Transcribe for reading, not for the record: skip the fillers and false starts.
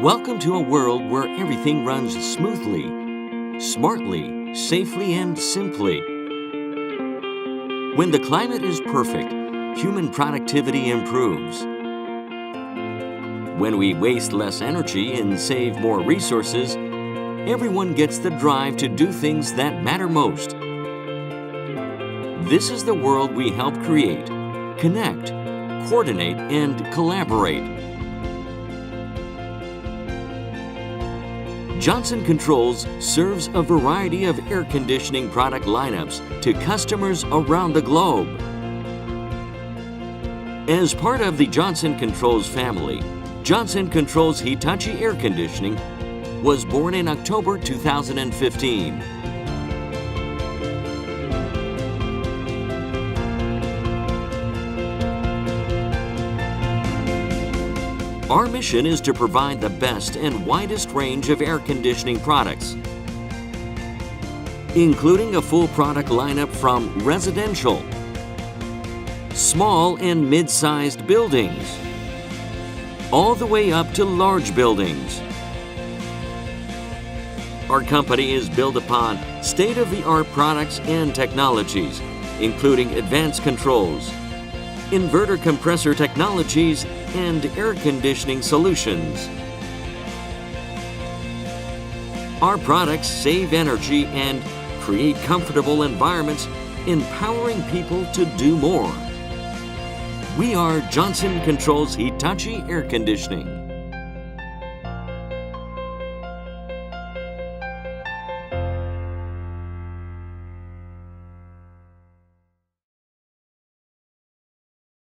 Welcome to a world where everything runs smoothly, smartly, safely, and simply. When the climate is perfect, human productivity improves. When we waste less energy and save more resources, everyone gets the drive to do things that matter most. This is the world we help create, connect, coordinate, and collaborate. Johnson Controls serves a variety of air conditioning product lineups to customers around the globe. As part of the Johnson Controls family, Johnson Controls Hitachi Air Conditioning was born in October 2015. Our mission is to provide the best and widest range of air conditioning products, including a full product lineup from residential, small and mid-sized buildings, all the way up to large buildings. Our company is built upon state-of-the-art products and technologies, including advanced controls, inverter compressor technologies, and air conditioning solutions. Our products save energy and create comfortable environments, empowering people to do more. We are Johnson Controls Hitachi Air Conditioning.